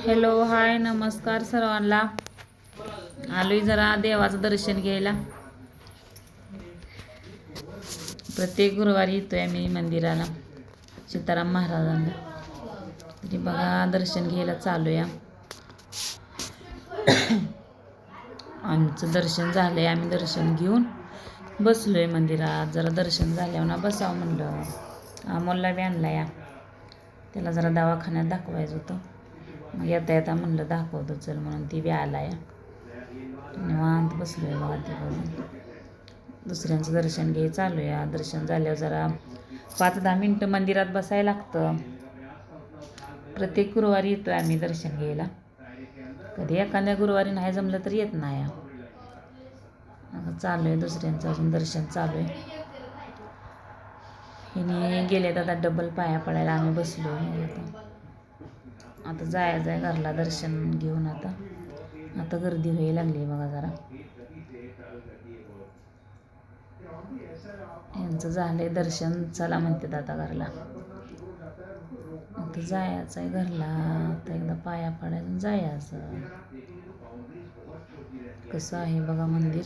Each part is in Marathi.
हॅलो हाय नमस्कार सर्वांना. आलोय जरा देवाचं दर्शन घ्यायला. प्रत्येक गुरुवारी येतोय आम्ही मंदिराला सीताराम महाराजांना. तरी बघा दर्शन घ्यायला चालूया. आमचं दर्शन झालंय. आम्ही दर्शन घेऊन बसलोय मंदिरात. जरा दर्शन झाल्यावर ना बसावं म्हणलं. अमोलला बी आणला या. त्याला जरा दवाखान्यात दाखवायचं होतं. मग येता येता म्हणलं दाखवतो चल म्हणून ती बी आला या. निवांत बसलोय बघा ते बघून. दुसऱ्यांचं दर्शन घे चालू या. दर्शन झाल्यावर जरा 5-10 मिनटं मंदिरात बसायला लागतं. प्रत्येक गुरुवारी येतोय आम्ही दर्शन घ्यायला. कधी एखाद्या गुरुवारी नाही जमलं तर येत नाही. आता चालू आहे दुसऱ्यांचं अजून दर्शन चालू आहे. हिने गेलेत आता डबल पाया पडायला. आम्ही बसलो आता जायचं आहे घरला दर्शन घेऊन. आता गर्दी व्हायला लागली बघा जरा. यांचं झालंय दर्शन. चला म्हणतात आता घरला. आता जायचं आहे घरला. आता एकदा पाया पडायला जायचं. कसं आहे बघा मंदिर.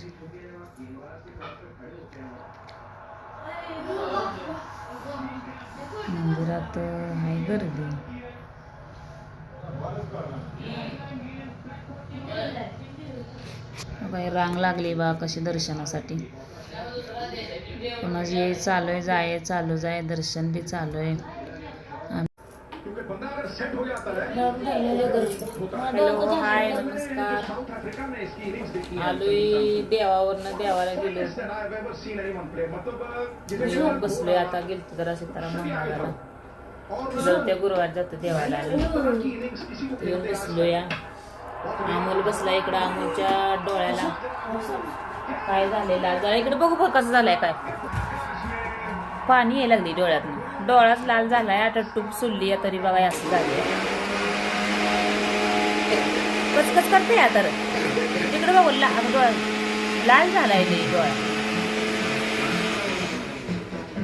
मंदिरात आहे गर्दी. बाई रांग लागली बा कशी दर्शनासाठी. कोणाची ये चालू आहे जाय चालू जाय. दर्शन बी चालू आहे. हॅलो हाय नमस्कार. आलोय देवावरनं. देवाला गेलो येऊन बसलोय. आता गेलतो जरा सीताराम महाराजाला. त्या गुरुवार जातो देवाला. येऊन बसलो या. अमोल बसला इकडं. अमोलच्या डोळ्याला काय झालेला जरा इकडे बघू बघ कसं झालंय. काय पाणी यायला लागली डोळ्यातनं. डोळाच लाल झालाय. आता टूप सुलली तरी बघा असं झालंय. कचकच करते या तर तिकडे बघू डोळा लाल झालाय डोळा.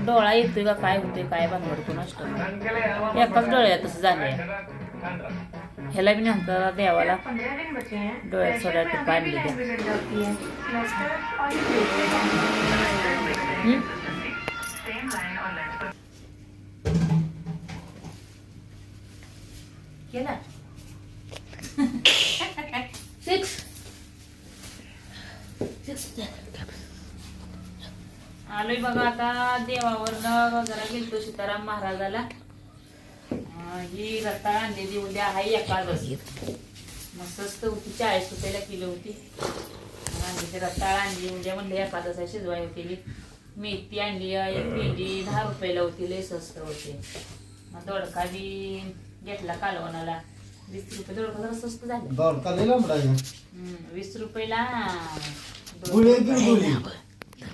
डोळा येतोय का काय होतोय काय भानगड नसतो. एकाच डोळ्यात तसं झालंय. ह्याला बी नंतर देवाला डोळ्यात सोडा टिप आणली केला. आलोय बघा आता देवावरनं. जरा गेलतो सीताराम महाराजाला. ही रताळ आणलेली उद्या आहे एकादशी. मस्त होती. 40 रुपयाला किलो होती. आणि रताळ आणली उद्या म्हणलं एकादशी शिजवाय होती. मेथी आणली एक पेंडी 10 रुपयाला होती. लय स्वस्त होते. मग दोडका बी घेतला कालवणाला 20 रुपये. दोडका जरा स्वस्त झालं. 20 रुपयाला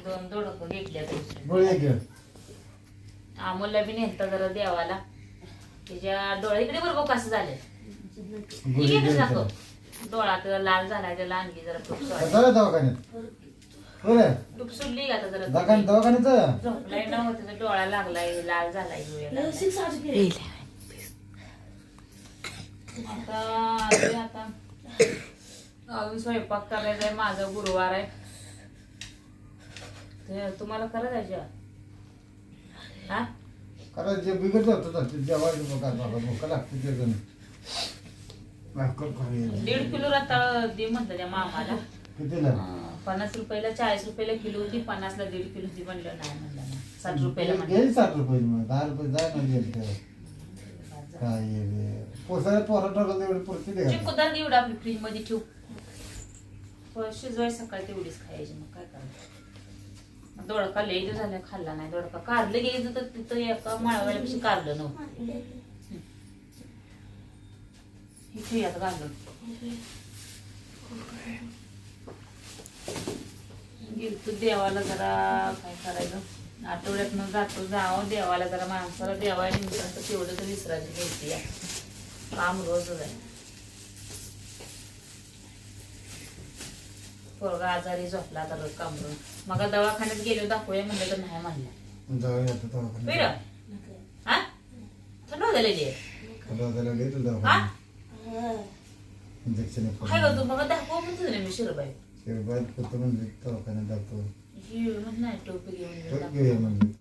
2 दोडक घेतल्या. अमोलला बी नेलता जरा देवाला. त्याच्या डोळ्या इकडे बरोबर कसं झालं. डोळा तर लाल झालाय. त्याला आणली जरा टूप सुटली का जरा झोपलाय नव्हतं. डोळा लागलाय लाल झालाय. आता अजून स्वयंपाक करायचा आहे. माझा गुरुवार आहे. तुम्हाला करायचं हा करायचे बिघड जातो. जेव्हा भूक लागते 1.5 किलो रताळ दे म्हणतं त्या मामाला. कितीला? 50 रुपयाला 40 रुपयाला किलो होती. 50ला 1.5 किलो होती. म्हणलं नाही म्हणलं ना 60 रुपयाला. 60 रुपये 10 रुपये जाय ना. काय पोसायला पोरा टाकलं तेवढे पुरते दे. चिकोदार एवढं आपली फ्रीज मध्ये ठेवू. शिजवाय सकाळी तेवढीच खायची. मग काय करायचं. दोडका लय दिवस झालं खाल्ला नाही. दोडका कारलं घ्यायचं तर तिथं एका माळवाड्यापेक्षा कारलं नव्हतं. हे आता घालून गेलतो देवाला. जरा काय करायचं आठवड्यातनं जावं देवाला. जरा माणसाला देवाला निमित्तानं तेवढं तर विसरायची घ्यायची. काम रोजच आहे. पोरगा आजारी झोपला आता रोज कामरून. मग दवाखान्यात गेलो दाखवूया म्हणलं तर नाही म्हणलं. वाजलेली आहे त्याला लिहिलं हा दवाखान्यात. इंजेक्शन हाय का तू मग दाखव म्हणतो ना मी शिरबाई शिरबाई फक्त म्हणजे दवाखान्यात जातो ही म्हणत नाही टोपी घेऊन घेऊया म्हणजे